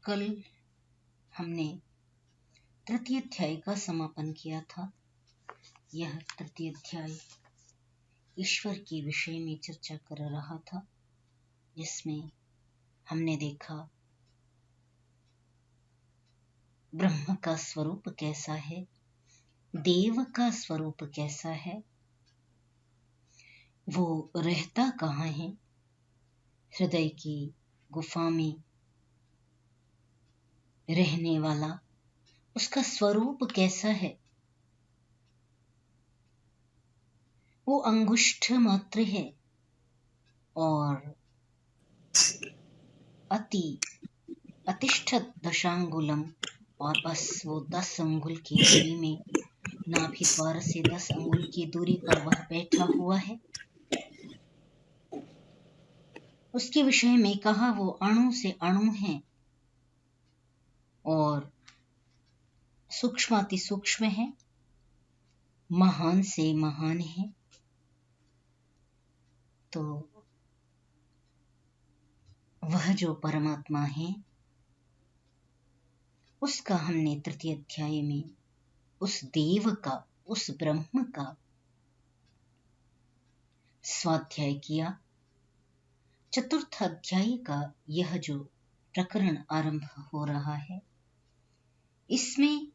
कल हमने तृतीय अध्याय का समापन किया था। यह तृतीय अध्याय ईश्वर के विषय में चर्चा कर रहा था, जिसमें हमने देखा ब्रह्म का स्वरूप कैसा है, देव का स्वरूप कैसा है, वो रहता कहाँ है, हृदय की गुफा में रहने वाला उसका स्वरूप कैसा है। वो अंगुष्ठ मात्र है और अतिष्ठत दशांगुलम, और बस वो 10 अंगुल की दूरी में, नाभि द्वार से 10 अंगुल की दूरी पर वह बैठा हुआ है। उसके विषय में कहा वो अणु से अणु है और सूक्ष्माति सूक्ष्म है, महान से महान है। तो वह जो परमात्मा है उसका हमने तृतीय अध्याय में उस देव का, उस ब्रह्म का स्वाध्याय किया। चतुर्थ अध्याय का यह जो प्रकरण आरंभ हो रहा है, इसमें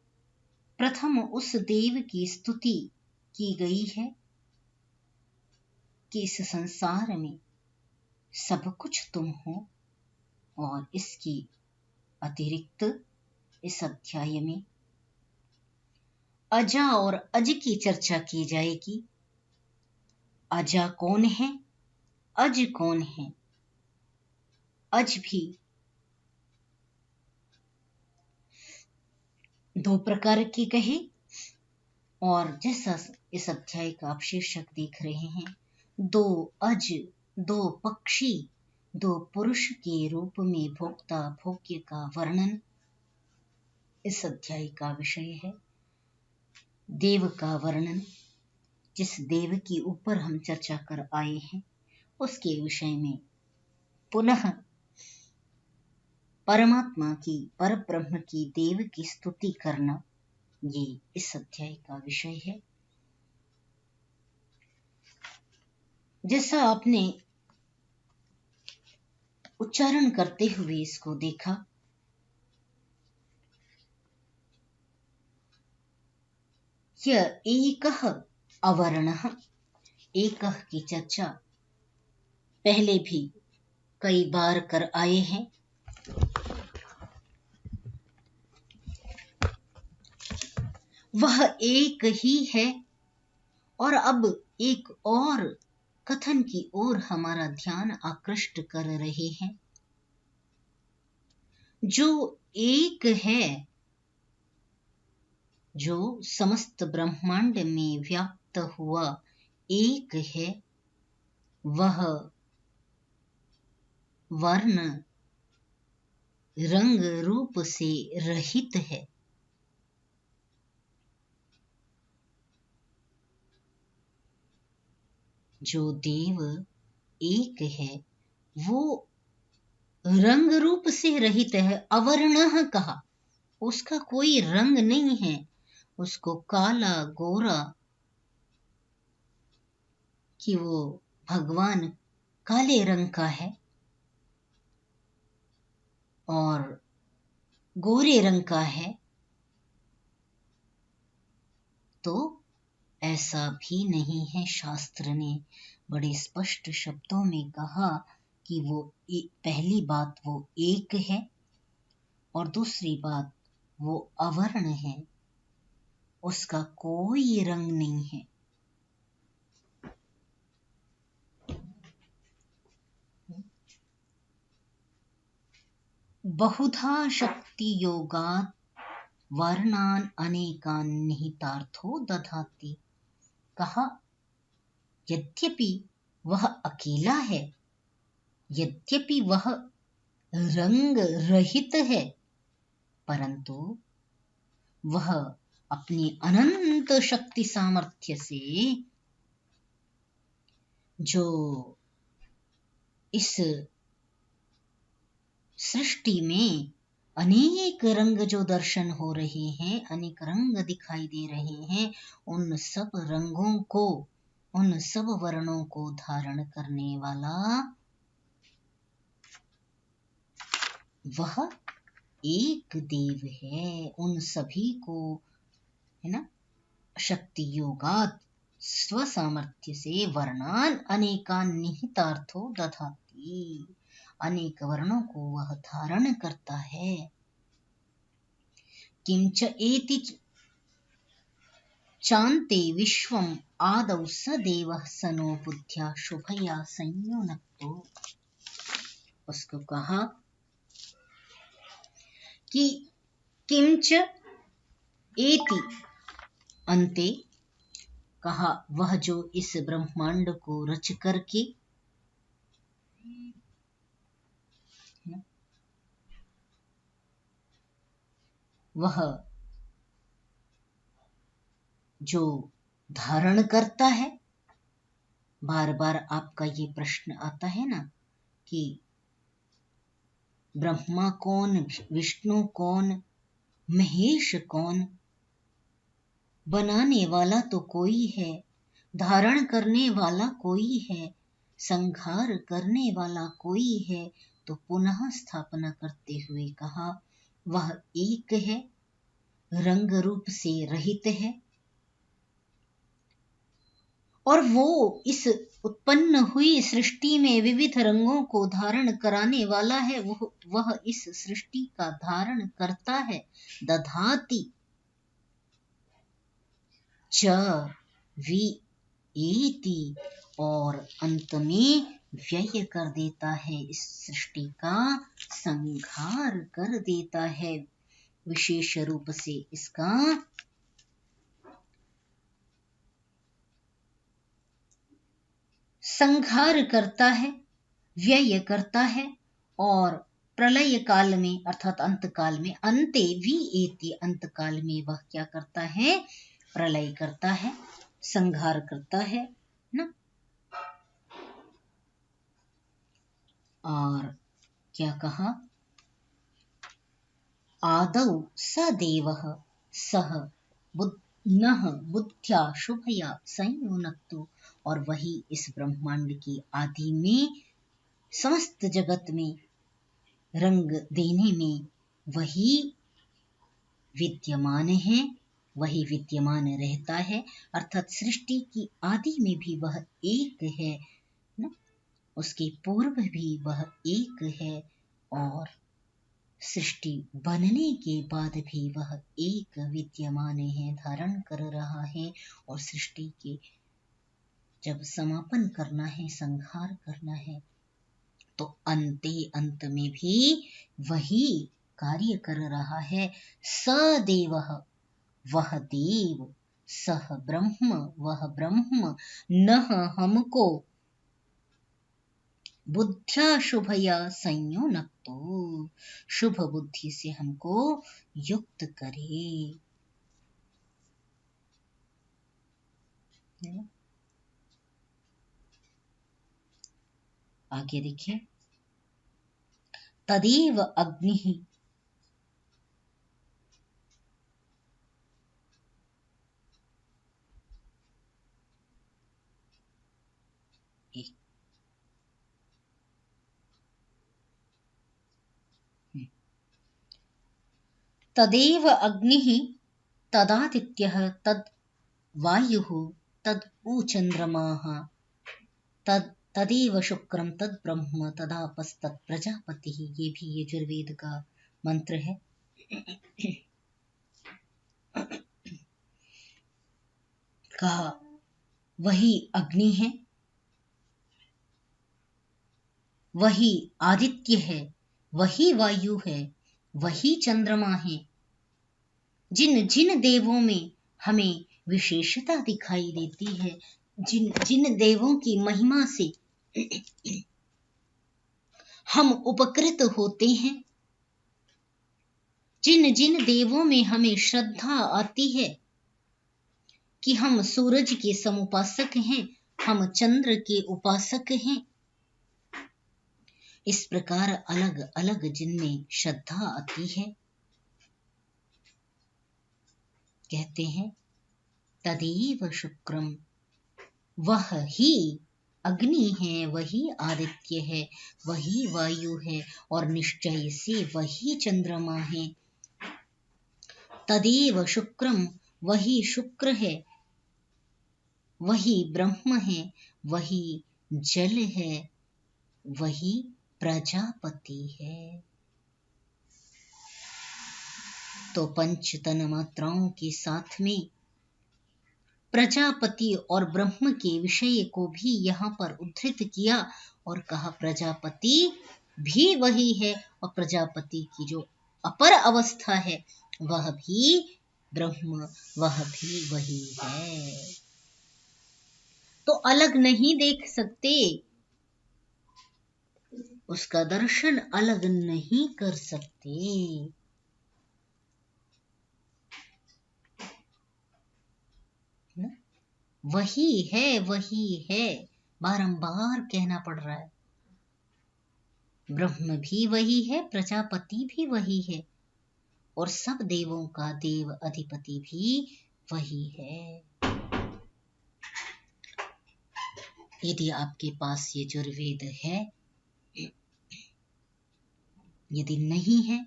प्रथम उस देव की स्तुति की गई है कि इस संसार में सब कुछ तुम हो, और इसकी अतिरिक्त इस अध्याय में अजा और अज की चर्चा की जाएगी। अजा कौन है, अज कौन है। अज भी 2 प्रकार की कहे, और जैसा इस अध्याय का आप शीर्षक देख रहे हैं, 2 अज, 2 पक्षी, 2 पुरुष के रूप में भोक्ता भोग्य का वर्णन इस अध्याय का विषय है। देव का वर्णन, जिस देव के ऊपर हम चर्चा कर आए हैं उसके विषय में पुनः परमात्मा की, परब्रह्म की, देव की स्तुति करना, ये इस अध्याय का विषय है। जैसा आपने उच्चारण करते हुए इसको देखा, यह एकः अवर्णः, एकः की चर्चा पहले भी कई बार कर आए हैं। वह एक ही है, और अब एक और कथन की ओर हमारा ध्यान आकृष्ट कर रहे हैं। जो एक है, जो समस्त ब्रह्मांड में व्याप्त हुआ एक है, वह वर्ण रंग रूप से रहित है। जो देव एक है वो रंग रूप से रहित है। अवर्णः कहा, उसका कोई रंग नहीं है, उसको काला गोरा, कि वो भगवान काले रंग का है और गोरे रंग का है, तो ऐसा भी नहीं है। शास्त्र ने बड़े स्पष्ट शब्दों में कहा कि वो पहली बात वो एक है, और दूसरी बात वो अवर्ण है, उसका कोई रंग नहीं है। बहुधा शक्ति योगात् वर्णान अनेकान निहितार्थो दधाति। कहा, यद्यपि वह अकेला है, यद्यपि वह रंग रहित है, परंतु वह अपनी अनंत शक्ति सामर्थ्य से जो इस सृष्टि में अनेक रंग जो दर्शन हो रहे हैं, अनेक रंग दिखाई दे रहे हैं, उन सब रंगों को, उन सब वर्णों को धारण करने वाला वह एक देव है। उन सभी को, है ना, शक्ति योगात स्व सामर्थ्य से वर्णान अनेकान निहितार्थो दधाति, अनेक वर्णों को वह धारण करता है। किंच एति चान्ते विश्वम आदौ स देवः सनो बुद्ध्या शुभया संयुनक्तो। उसको कहा कि किंच एति, अंते, कहा वह जो इस ब्रह्मांड को रच करके, वह जो धारण करता है। बार बार आपका ये प्रश्न आता है ना कि ब्रह्मा कौन, विष्णु कौन, महेश कौन? बनाने वाला तो कोई है, धारण करने वाला कोई है, संहार करने वाला कोई है। तो पुनः स्थापना करते हुए कहा वह एक है, रंग रूप से रहित है, और वो इस उत्पन्न हुई सृष्टि में विविध रंगों को धारण कराने वाला है। वह इस सृष्टि का धारण करता है। दधाति च वि एति, और अंत में व्यय कर देता है, इस सृष्टि का संहार कर देता है, विशेष रूप से इसका संहार करता है, व्यय करता है। और प्रलय काल में अर्थात अंत काल में, अंते वि एति, अंत काल में वह क्या करता है? प्रलय करता है, संहार करता है ना। और क्या कहा? आदौ स देवः सह बुद्नः बुद्ध्या शुभया संयुनक्तो, और वही इस ब्रह्मांड की आदि में, समस्त जगत में रंग देने में वही विद्यमान है, वही विद्यमान रहता है। अर्थात सृष्टि की आदि में भी वह एक है ना, उसके पूर्व भी वह एक है, और सृष्टि बनने के बाद भी वह एक विद्यमान है, धारण कर रहा है। और सृष्टि के जब समापन करना है, संहार करना है, तो अंते, अंत में भी वही कार्य कर रहा है। सदेवः, वह देव, सह ब्रह्म, वह ब्रह्म, नः, हमको, बुद्ध्या शुभया संयुनक्तो, शुभ बुद्धि से हमको युक्त करे। आगे देखिए, तदेव अग्निः, तदेव अग्निः, तदादित्यः, तद् वायुः, तद् ऊ चंद्रमाः, तदेव शुक्रम, तद ब्रह्म, तदापस्तत् प्रजापतिः। ये भी यजुर्वेद का मंत्र है। कहा वही अग्नि है, वही आदित्य है, वही वायु है, वही चंद्रमा है। जिन जिन देवों में हमें विशेषता दिखाई देती है, जिन जिन देवों की महिमा से हम उपकृत होते हैं, जिन जिन देवों में हमें श्रद्धा आती है कि हम सूरज के समुपासक हैं, हम चंद्र के उपासक हैं, इस प्रकार अलग अलग जिनमें श्रद्धा आती है, कहते हैं तदेव शुक्रम, वह ही अग्नि है, वही आदित्य है, वही वायु है और निश्चय से वही चंद्रमा है। तदेव शुक्रम, वही शुक्र है, वही ब्रह्म है, वही जल है, वही प्रजापति है। तो पंच तन मात्राओं के साथ में प्रजापति और ब्रह्म के विषय को भी यहाँ पर उद्धृत किया और कहा प्रजापति भी वही है और प्रजापति की जो अपर अवस्था है वह भी ब्रह्म, वह भी वही है। तो अलग नहीं देख सकते, उसका दर्शन अलग नहीं कर सकते। वही है, वही है, बारंबार कहना पड़ रहा है। ब्रह्म भी वही है, प्रजापति भी वही है और सब देवों का देव अधिपति भी वही है। यदि आपके पास ये यजुर्वेद है, यदि नहीं है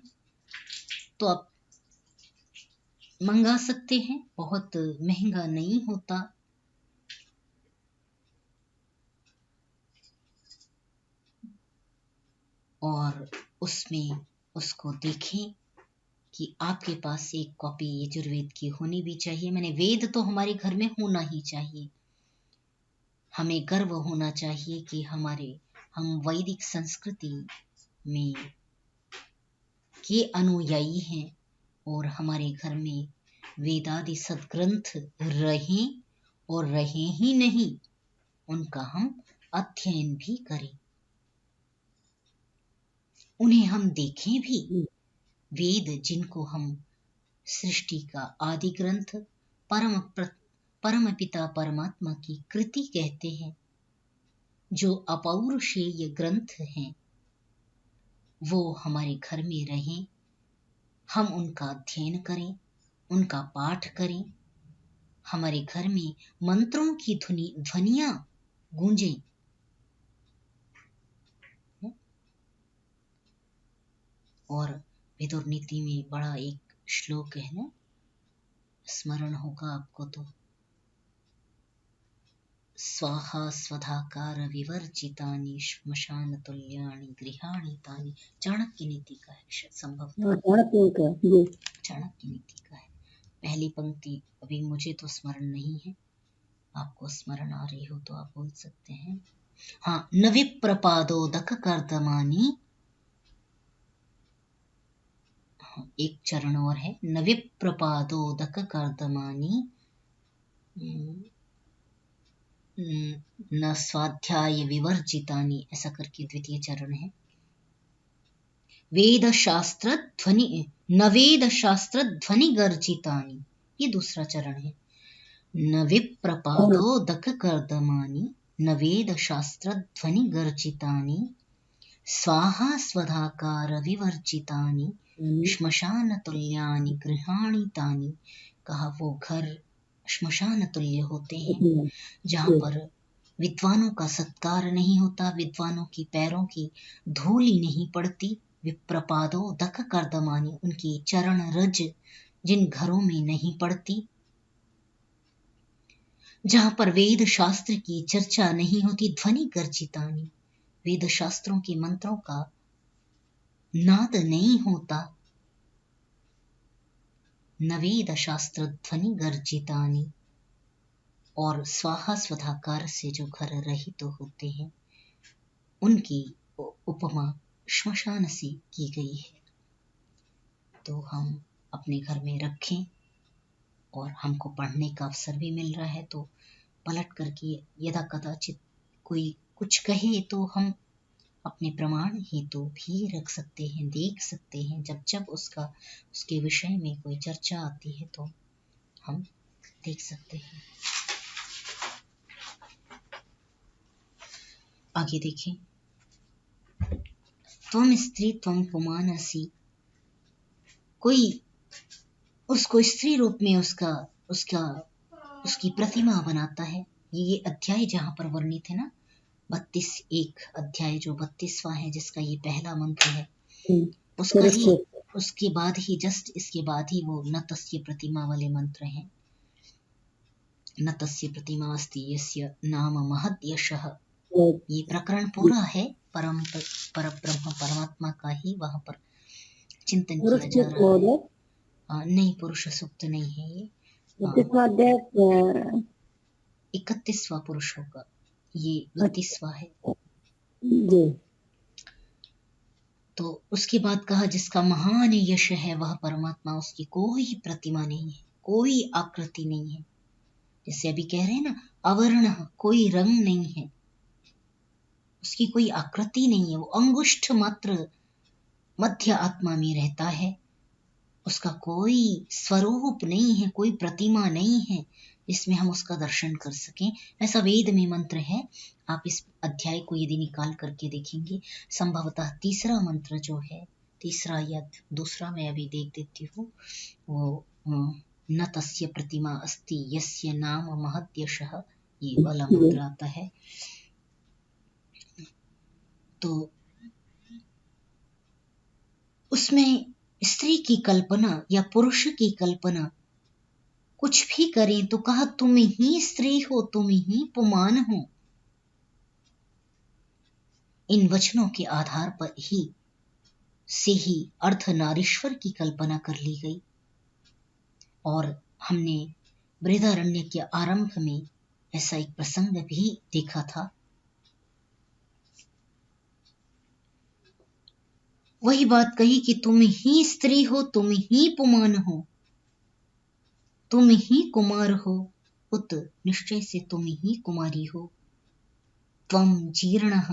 तो आप मंगा सकते हैं, बहुत महंगा नहीं होता। और उसमें उसको देखें कि आपके पास एक कॉपी यजुर्वेद की होनी भी चाहिए। मैंने वेद तो हमारे घर में होना ही चाहिए। हमें गर्व होना चाहिए कि हम वैदिक संस्कृति में के अनुयायी हैं और हमारे घर में वेदादि सद्ग्रंथ रहें और रहे ही नहीं, उनका हम अध्ययन भी करें, उन्हें हम देखें भी। वेद जिनको हम सृष्टि का आदि ग्रंथ, परम पिता परमात्मा की कृति कहते हैं, जो अपौरुषेय ग्रंथ हैं, वो हमारे घर में रहें, हम उनका अध्ययन करें, उनका पाठ करें, हमारे घर में मंत्रों की ध्वनियां गूंजें। और विदुर नीति में बड़ा एक श्लोक है ना, स्मरण होगा आपको तो, स्वाहा स्वधाकार विवर्जितानि श्मशान तुल्यानि गृहाणि तानि। चाणक्य नीति का है संभवतः, चाणक्य नीति का है। पहली पंक्ति अभी मुझे तो स्मरण नहीं है, आपको स्मरण आ रही हो तो आप बोल सकते हैं। हाँ, न विप्रपादोदक कर्दमानि, एक चरण और है, न विप्रपादोदक कर्दमानि न स्वाध्याय विवर्जितानि, ऐसा करके द्वितीय चरण है। वेद शास्त्र ध्वनि, न वेद शास्त्र ध्वनि गर्जितानि, ये दूसरा चरण है। न विप्रपादोदक कर्दमानि, न वेद शास्त्र ध्वनि गर्जितानि, स्वाहा स्वधाकार विवर्जितानि, श्मशान तुल्यानि गृहाणि तानि। कहा वो घर श्मशान तुल्य होते हैं, जहां पर विद्वानों का सत्कार नहीं होता, विद्वानों की पैरों की धूली नहीं पड़ती। विप्रपादो दक कर्दमानि, उनकी चरण रज जिन घरों में नहीं पड़ती, जहां पर वेद शास्त्र की चर्चा नहीं होती। ध्वनि गर्जितानि, वेद शास्त्रों के मंत्रों का नाद नहीं होता। न वेद शास्त्र ध्वनि गर्जितानि, और स्वाहा स्वधाकार से जो घर रहित तो होते हैं, उनकी उपमा श्मशान से की गई है। तो हम अपने घर में रखें, और हमको पढ़ने का अवसर भी मिल रहा है तो पलट करके यदा कदाचित कोई कुछ कहे तो हम अपने प्रमाण हेतु भी रख सकते हैं, देख सकते हैं। जब जब उसके विषय में कोई चर्चा आती है तो हम देख सकते हैं। आगे देखें, त्वम स्त्री त्वम पुमानसी, कोई उसको स्त्री रूप में उसका उसका उसकी प्रतिमा बनाता है। ये अध्याय जहां पर वर्णित है ना, 32 अध्याय जो 32वां है, जिसका ये पहला मंत्र है, उसका ही उसके बाद ही जस्ट इसके बाद ही वो न तस्य प्रतिमा वाले मंत्र हैं। न तस्य प्रतिमा अस्ति यस्य नाम महद यशः। ये प्रकरण पूरा है पर ब्रह्म परमात्मा का ही वहां पर चिंतन किया जा रहा है। नहीं, पुरुष सूक्त नहीं है ये। 31वां पुरुष होगा, ये 32वां है। तो उसके बाद कहा जिसका महान यश है वह परमात्मा, उसकी कोई प्रतिमा नहीं है, कोई आकृति नहीं है। जैसे अभी कह रहे हैं ना, अवर्ण, कोई रंग नहीं है, उसकी कोई आकृति नहीं है, वो अंगुष्ठ मात्र मध्य आत्मा में रहता है, उसका कोई स्वरूप नहीं है, कोई प्रतिमा नहीं है जिसमें हम उसका दर्शन कर सकें। ऐसा वेद में मंत्र है। आप इस अध्याय को यदि निकाल करके देखेंगे, संभवतः तीसरा मंत्र जो है, तीसरा या दूसरा, मैं अभी देख देती हूँ, वो न तस्य प्रतिमा अस्ति यस्य नाम महद यशः, ये वाला मंत्र आता है। तो उसमें स्त्री की कल्पना या पुरुष की कल्पना कुछ भी करें तो कहा तुम ही स्त्री हो, तुम ही पुमान हो। इन वचनों के आधार पर ही से ही अर्धनारीश्वर की कल्पना कर ली गई। और हमने बृहदारण्य के आरंभ में ऐसा एक प्रसंग भी देखा था। वही बात कही कि तुम ही स्त्री हो, तुम ही पुमान हो, तुम ही कुमार हो, उत निश्चय से तुम ही कुमारी हो। त्वम जीर्णः,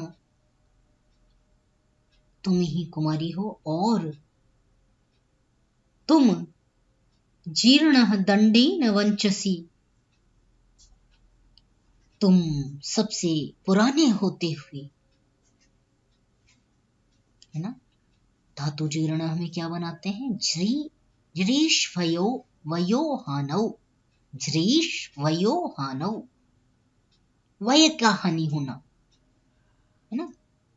तुम ही कुमारी हो, और तुम जीर्णः दंडेन वंचसी, तुम सबसे पुराने होते हुए, है ना। धातु जीर्ण में क्या बनाते हैं, ज्रीश वयो हानौ, ज्रीश वयो हानौ, वय का हानि होना, है ना,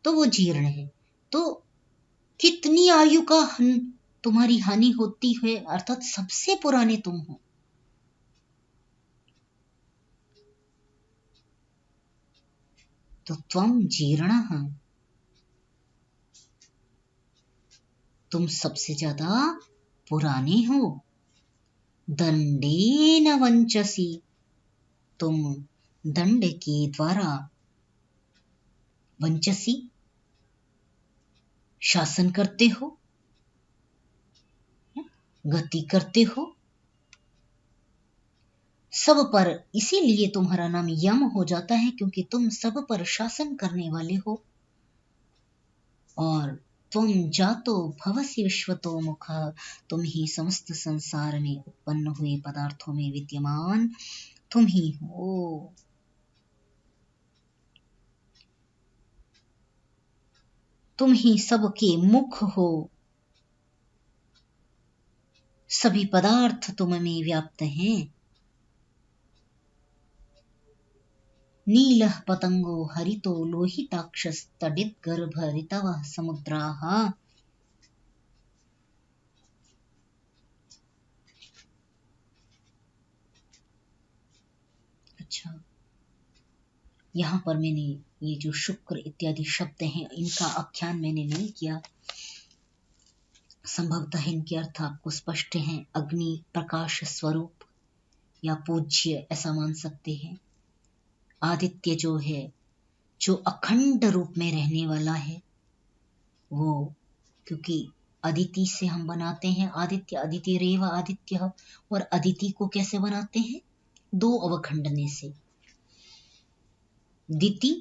तो वो जीर्ण है। तो कितनी आयु का तुम्हारी हानि होती है, अर्थात सबसे पुराने तुम हो। तो त्वम जीर्णः, तुम सबसे ज्यादा पुराने हो। दंडेन वंचसी, तुम दंड के द्वारा, वंचसी शासन करते हो, गति करते हो सब पर। इसीलिए तुम्हारा नाम यम हो जाता है, क्योंकि तुम सब पर शासन करने वाले हो। और तुम जातो भवसि विश्वतो मुख, तुम ही समस्त संसार में उत्पन्न हुए पदार्थों में विद्यमान तुम ही हो। तुम ही सबके मुख हो, सभी पदार्थ तुम में व्याप्त हैं। नीलः पतंगो हरितो लोहिताक्षस्तडित गर्भ ऋतवः समुद्राः। अच्छा, यहाँ पर मैंने ये जो शुक्र इत्यादि शब्द हैं, इनका आख्यान मैंने नहीं किया। संभवतः इनके अर्थ आपको स्पष्ट हैं। अग्नि प्रकाश स्वरूप या पूज्य ऐसा मान सकते हैं। आदित्य जो है, जो अखंड रूप में रहने वाला है, वो, क्योंकि अदिति से हम बनाते हैं आदित्य, अदिति रेव आदित्य। और अदिति को कैसे बनाते हैं, दो अवखंडने से। दिति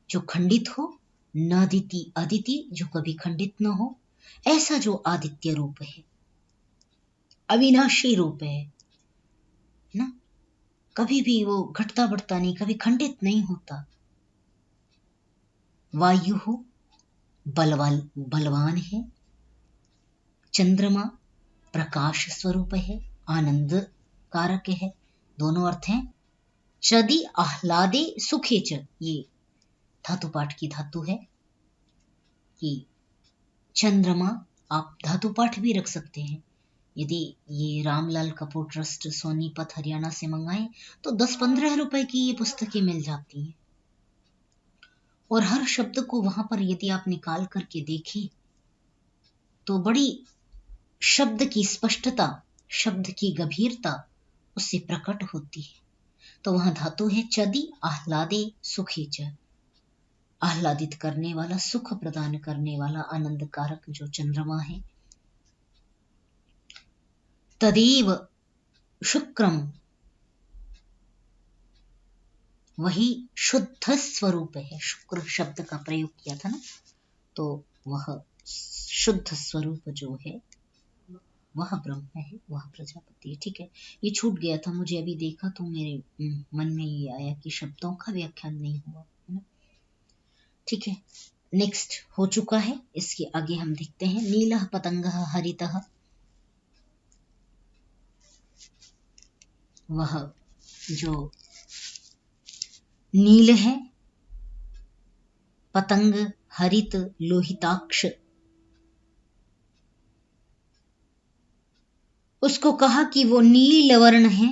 जो खंडित हो, नादिति अदिति जो कभी खंडित न हो, ऐसा जो आदित्य रूप है, अविनाशी रूप है ना, कभी भी वो घटता बढ़ता नहीं, कभी खंडित नहीं होता। वायु हो, बलवान है। चंद्रमा प्रकाश स्वरूप है, आनंद कारक है। दोनों अर्थ हैं। चदि आह्लादे सुखे च, ये धातु पाठ की धातु है कि चंद्रमा, आप धातु पाठ भी रख सकते हैं। यदि ये रामलाल कपूर ट्रस्ट सोनीपत हरियाणा से मंगाएं तो 10-15 रुपए की ये पुस्तकें मिल जाती हैं। और हर शब्द को वहां पर यदि आप निकाल करके देखें तो बड़ी शब्द की स्पष्टता, शब्द की गंभीरता उससे प्रकट होती है। तो वहां धातु है चदि आह्लादे सुखे च, आह्लादित करने वाला, सुख प्रदान करने वाला, आनंद कारक जो चंद्रमा है। तदेव शुक्रम, वही शुद्ध स्वरूप है। शुक्र शब्द का प्रयोग किया था ना, तो वह शुद्ध स्वरूप जो है वह ब्रह्म है, वह प्रजापति है। ठीक है, ये छूट गया था मुझे, अभी देखा तो मेरे मन में ये आया कि शब्दों का व्याख्यान नहीं हुआ है ना। ठीक है, नेक्स्ट हो चुका है, इसके आगे हम देखते हैं। नीलः पतंगः हरितः, वह जो नील है, पतंग हरित लोहिताक्ष, उसको कहा कि वो नील वर्ण है।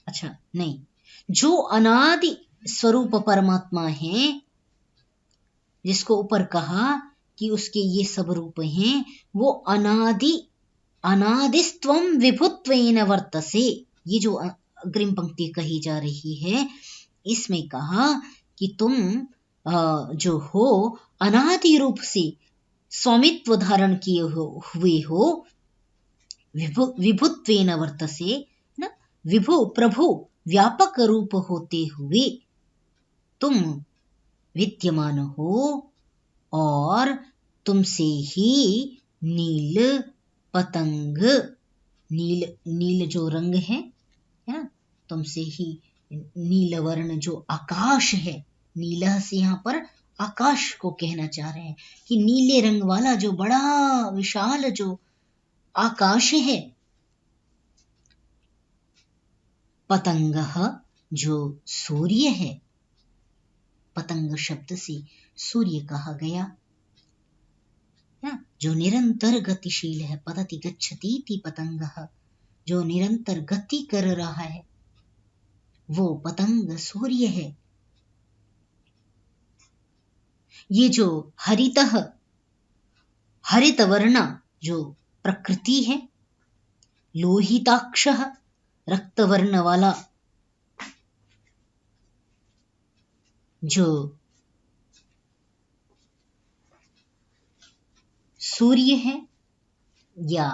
अच्छा नहीं, जो अनादि स्वरूप परमात्मा है, जिसको ऊपर कहा कि उसके ये सब रूप हैं, वो अनादिस्त्वम विभुत्वेन वर्तसे, ये जो अग्रिम पंक्ति कही जा रही है, इसमें कहा कि तुम जो हो अनादि रूप से स्वामित्व धारण किए हुए हो, विभुत्वेन वर्तसे ना, विभु प्रभु व्यापक रूप होते हुए तुम विद्यमान हो, और तुमसे ही नील पतंग, नील जो रंग है ना, तुमसे ही नील वर्ण जो आकाश है, नीला से यहाँ पर आकाश को कहना चाह रहे हैं कि नीले रंग वाला जो बड़ा विशाल जो आकाश है। पतंगः, जो सूर्य है, पतंग शब्द से सूर्य कहा गया, जो निरंतर गतिशील है। पतति गच्छतीति पतंगः, जो निरंतर गति कर रहा है, वो पतंग सूर्य है। ये जो हरितः, हरित वर्ण जो प्रकृति है, लोहिताक्षः, रक्त वर्ण वाला जो सूर्य है, या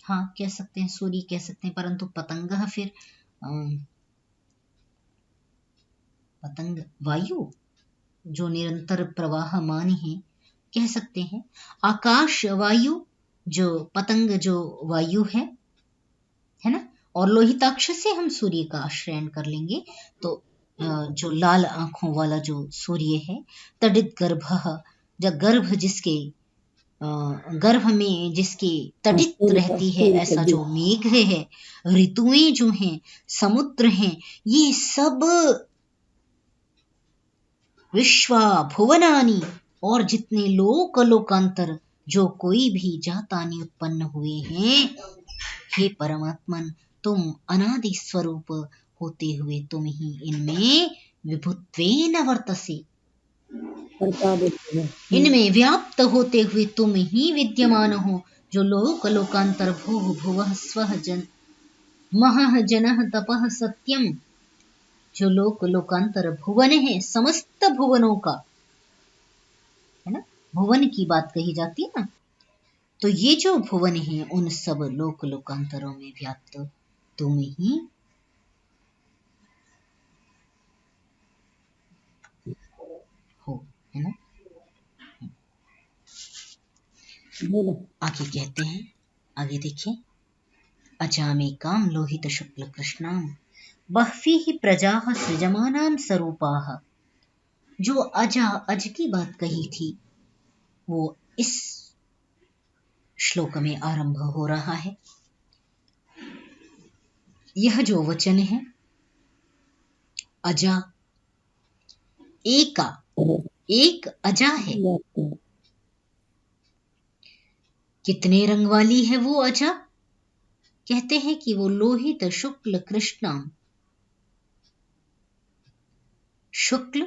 हाँ कह सकते हैं सूर्य कह सकते हैं, परंतु पतंग फिर पतंग वायु जो निरंतर प्रवाहमान है, कह सकते हैं। आकाश वायु, जो पतंग जो वायु है ना, और लोहिताक्ष से हम सूर्य का आश्रयन कर लेंगे तो जो लाल आंखों वाला जो सूर्य है। तडित गर्भः, जब गर्भ जिसके गर्भ में जिसके तडित रहती है, ऐसा जो मेघ है, ऋतुएं जो हैं, समुद्र हैं, ये सब विश्वा भुवनानि, और जितने लोक लोकांतर जो कोई भी जातानि उत्पन्न हुए हैं, हे परमात्मन तुम अनादि स्वरूप होते हुए तुम ही इनमें विभुत्वेन वर्तसे, इनमें व्याप्त होते हुए तुम ही विद्यमान हो। जो लोक लोकांतर भूः भुवः स्वः जन महः जनः तपः सत्यम, जो लोक लोकांतर भुवन है, समस्त भुवनों का है ना, भुवन की बात कही जाती है ना, तो ये जो भुवन है उन सब लोक लोकांतरों में व्याप्त तुम ही हो, है ना। आगे कहते हैं, आगे देखें। अजामे काम लोहित शुक्ल कृष्णाम बह्वीः प्रजाः सृजमानां स्वरूपाः। जो अजा अज की बात कही थी वो इस श्लोक में आरंभ हो रहा है। यह जो वचन है अजा, एका, एक अजा है। कितने रंग वाली है वो अजा? कहते हैं कि वो लोहित शुक्ल कृष्णा, शुक्ल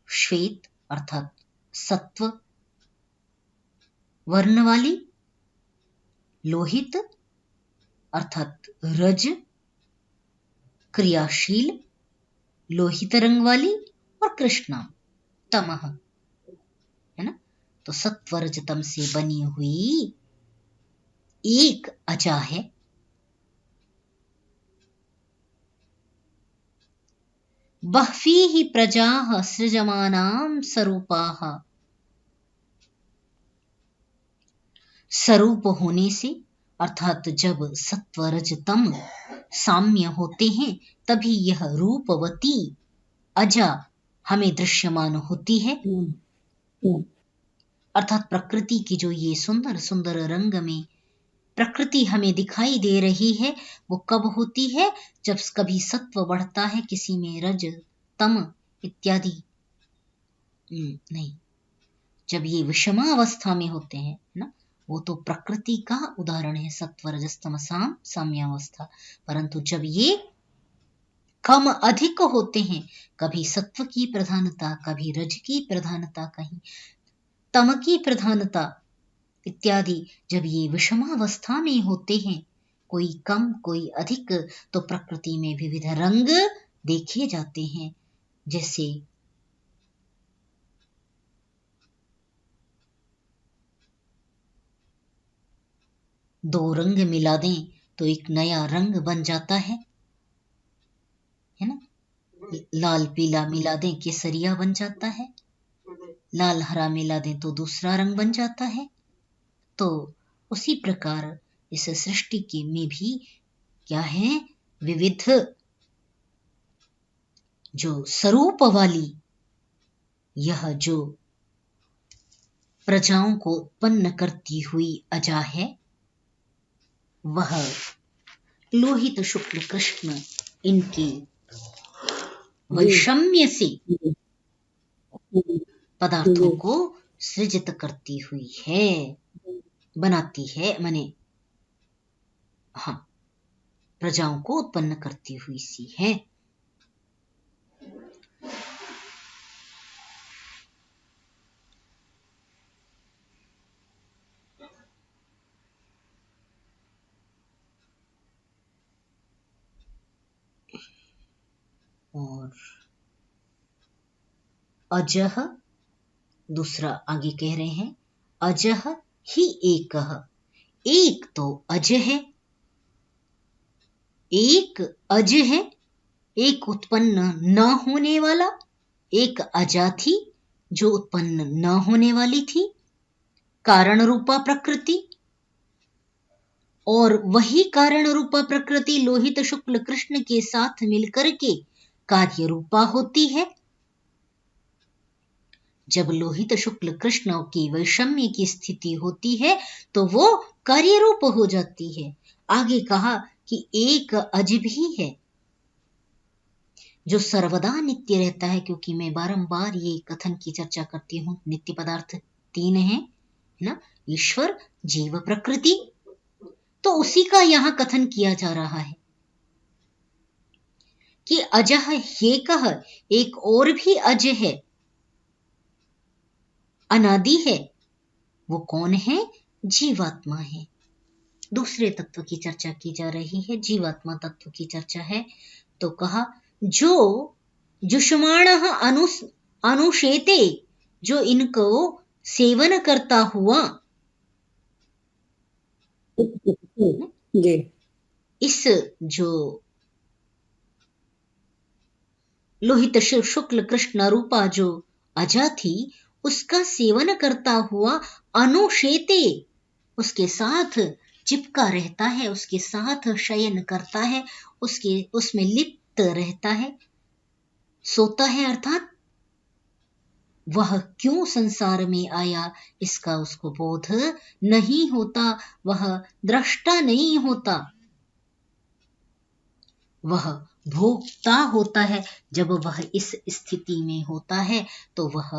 श्वेत अर्थात सत्व वर्ण वाली, लोहित अर्थात रज क्रियाशील लोहित रंग वाली, और कृष्णा तमह, है ना। तो सत्व रज तम से बनी हुई एक अजा है। बह्वीः प्रजाः सृजमानां स्वरूपाः। स्वरूप होने से अर्थात जब सत्व रज तम साम्य होते हैं तभी यह रूपवती अजा हमें दृश्यमान होती है। अर्थात प्रकृति की जो ये सुंदर सुंदर रंग में प्रकृति हमें दिखाई दे रही है वो कब होती है? जब कभी सत्व बढ़ता है, किसी में रज तम इत्यादि नहीं, जब ये विषमावस्था में होते हैं ना, वो तो प्रकृति का उदाहरण है, सत्व रजस्तम साम्यावस्था। परंतु जब ये कम अधिक होते हैं, कभी सत्व की प्रधानता, कभी रज की प्रधानता, कहीं तम की प्रधानता इत्यादि, जब ये विषमावस्था में होते हैं, कोई कम कोई अधिक, तो प्रकृति में विविध रंग देखे जाते हैं। जैसे दो रंग मिला दें तो एक नया रंग बन जाता है ना। लाल पीला मिला दें केसरिया बन जाता है, लाल हरा मिला दें तो दूसरा रंग बन जाता है। तो उसी प्रकार इस सृष्टि के में भी क्या है, विविध जो स्वरूप वाली यह जो प्रजाओं को उत्पन्न करती हुई अजा है, वह लोहित शुक्ल कृष्ण इनके वैषम्य से पदार्थों को सृजित करती हुई है, बनाती है, माने हाँ, प्रजाओं को उत्पन्न करती हुई सी है। और अजह, दूसरा आगे कह रहे हैं, अजह ही एकह, एक तो अज है, एक अज है, एक उत्पन्न न होने वाला, एक अजा थी जो उत्पन्न न होने वाली थी, कारण रूपा प्रकृति, और वही कारण रूपा प्रकृति लोहित शुक्ल कृष्ण के साथ मिलकर के कार्य रूपा होती है। जब लोहित शुक्ल कृष्ण की वैषम्य की स्थिति होती है तो वो कार्य रूप हो जाती है। आगे कहा कि एक अज भी है जो सर्वदा नित्य रहता है, क्योंकि मैं बारंबार ये कथन की चर्चा करती हूं, नित्य पदार्थ तीन है ना, ईश्वर जीव प्रकृति, तो उसी का यहां कथन किया जा रहा है कि अजह ये कह, एक और भी अज है, अनादि है। वो कौन है? जीवात्मा है। दूसरे तत्व की चर्चा की जा रही है, जीवात्मा तत्व की चर्चा है। तो कहा जो जुष्माण अनुशेते, जो इनको सेवन करता हुआ, जी, इस जो लोहित शुक्ल कृष्ण रूपा जो अजा थी उसका सेवन करता हुआ अनुशेते, उसके साथ चिपका रहता है, उसके साथ शयन करता है, उसमें लिप्त रहता है, सोता है, अर्थात वह क्यों संसार में आया इसका उसको बोध नहीं होता, वह दृष्टा नहीं होता, वह भोगता होता है। जब वह इस स्थिति में होता है तो वह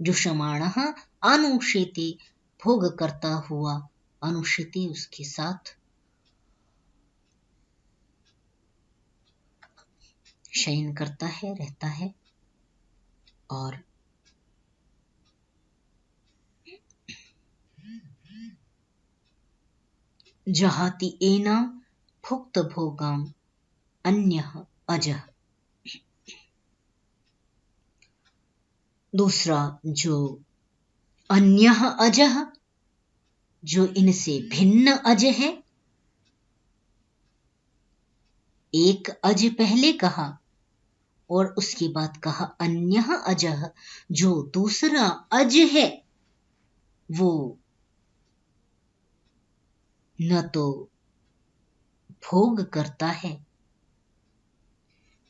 जुषमाणः अनुशेते, भोग करता हुआ, अनुशेते उसके साथ शयन करता है, रहता है। और जहाति एनाम भुक्त भोगाम अन्यः अजः। दूसरा जो अन्यः अजः, जो इनसे भिन्न अज है। एक अज पहले कहा और उसके बाद कहा अन्यः अजः, जो दूसरा अज है वो न तो भोग करता है,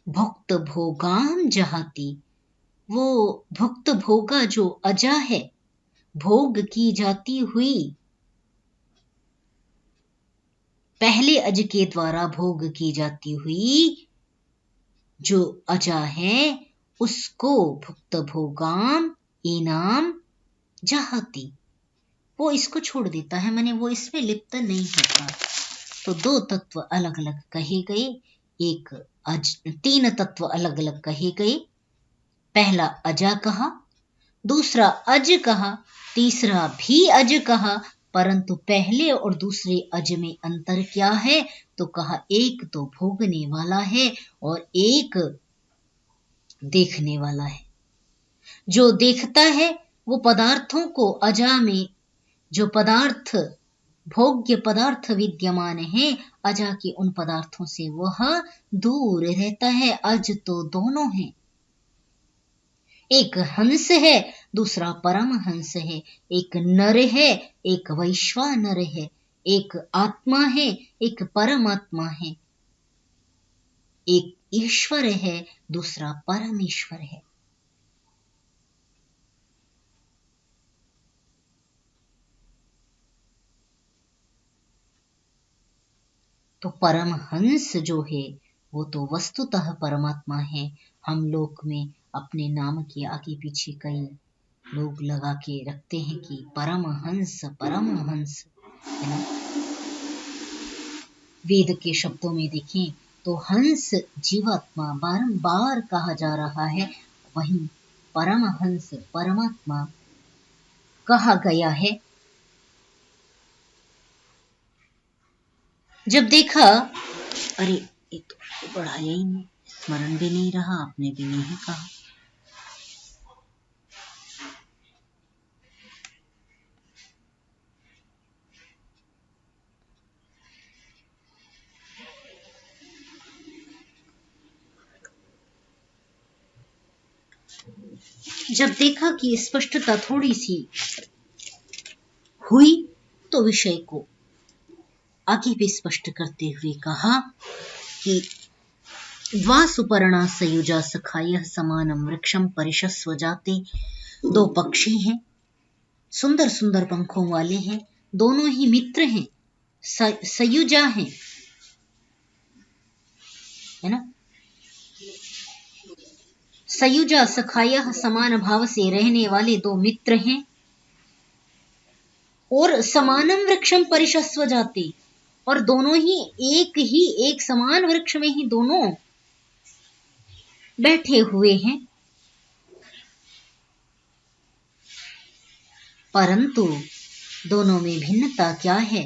भुक्त भोगाम जहाति, वो भुक्त भोगा जो अजा है, भोग की जाती हुई, पहले अज के द्वारा भोग की जाती हुई जो अजा है उसको भुक्त भोगाम इनाम जहाती, वो इसको छोड़ देता है, माने वो इसमें लिप्त नहीं होता। तो दो तत्व अलग अलग कहे गए, एक अज, तीन तत्व अलग अलग कहे गए। पहला अजा कहा, दूसरा अज कहा, तीसरा भी अज कहा, परंतु पहले और दूसरे अज में अंतर क्या है? तो कहा एक तो भोगने वाला है और एक देखने वाला है। जो देखता है वो पदार्थों को, अजा में जो पदार्थ भोग्य पदार्थ विद्यमान है, अजा के उन पदार्थों से वह दूर रहता है। अज तो दोनों हैं, एक हंस है, दूसरा परम हंस है, एक नर है, एक वैश्वानर है, एक आत्मा है, एक परमात्मा है, एक ईश्वर है, दूसरा परमेश्वर है। तो परमहंस जो है वो तो वस्तुतः परमात्मा है। हम लोक में अपने नाम के आगे पीछे कई लोग लगा के रखते हैं कि परमहंस परमहंस, है ना। वेद के शब्दों में देखें तो हंस जीवात्मा बारंबार कहा जा रहा है, वहीं परमहंस परमात्मा कहा गया है। जब देखा, अरे ये तो बढ़ाया ही नहीं, स्मरण भी नहीं रहा, आपने भी नहीं कहा। जब देखा कि स्पष्टता थोड़ी सी हुई तो विषय को आगे भी स्पष्ट करते हुए कहा कि द्वा सुपर्णा सयुजा सखायः समानम वृक्षम परिशस्व जाते। दो पक्षी हैं, सुंदर सुंदर पंखों वाले हैं, दोनों ही मित्र हैं, सयुजा हैं, है ना। सयुजा सखायः समान भाव से रहने वाले दो मित्र हैं, और समानम वृक्षम परिशस्व जाते, और दोनों ही एक समान वृक्ष में ही दोनों बैठे हुए हैं। परंतु दोनों में भिन्नता क्या है?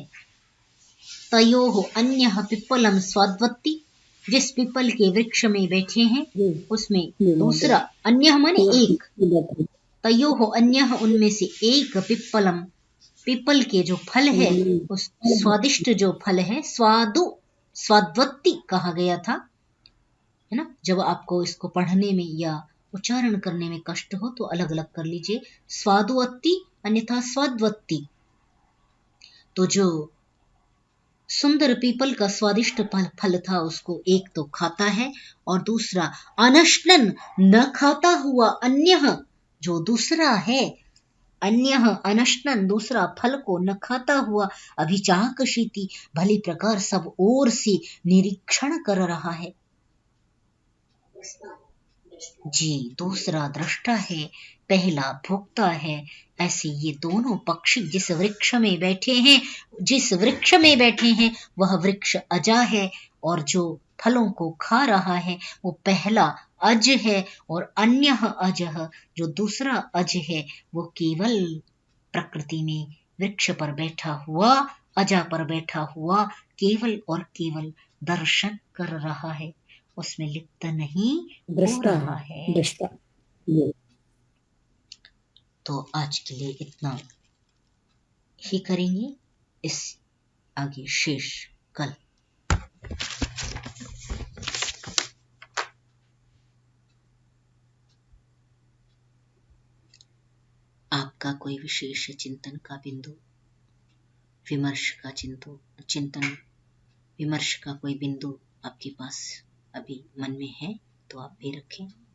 तयोः अन्यः पिप्पलम स्वाद्वत्ति, जिस पिपल के वृक्ष में बैठे हैं उसमें दूसरा, अन्यः माने एक, तयोः अन्यः उनमें से एक, पिप्पलम पीपल के जो फल है, उस स्वादिष्ट जो फल है, स्वाद्वत्ति कहा गया था, है ना। जब आपको इसको पढ़ने में या उच्चारण करने में कष्ट हो तो अलग अलग कर लीजिए, स्वादुवत्ति अन्यथा स्वाद्वत्ति। तो जो सुंदर पीपल का स्वादिष्ट फल था, उसको एक तो खाता है और दूसरा अनशनन न खाता हुआ अन्य, जो दूसरा है अन्य अनशनन, दूसरा फल को न खाता हुआ अभिचाकशीति, भली प्रकार सब ओर से निरीक्षण कर रहा है। जी, दूसरा दृष्टा है, पहला भोक्ता है। ऐसे ये दोनों पक्षी जिस वृक्ष में बैठे हैं, जिस वृक्ष में बैठे हैं वह वृक्ष अजा है, और जो फलों को खा रहा है वो पहला अज है, और अन्य अजह, जो दूसरा अज है वो केवल प्रकृति में वृक्ष पर बैठा हुआ, अजा पर बैठा हुआ केवल और केवल दर्शन कर रहा है, उसमें लिप्त नहीं हो दृष्टा रहा है, है। दृष्टा। जी। तो आज के लिए इतना ही करेंगे, इस आगे शेष कल। आपका कोई विशेष चिंतन का बिंदु, विमर्श का चिंतन विमर्श का कोई बिंदु आपके पास अभी मन में है तो आप भी रखें।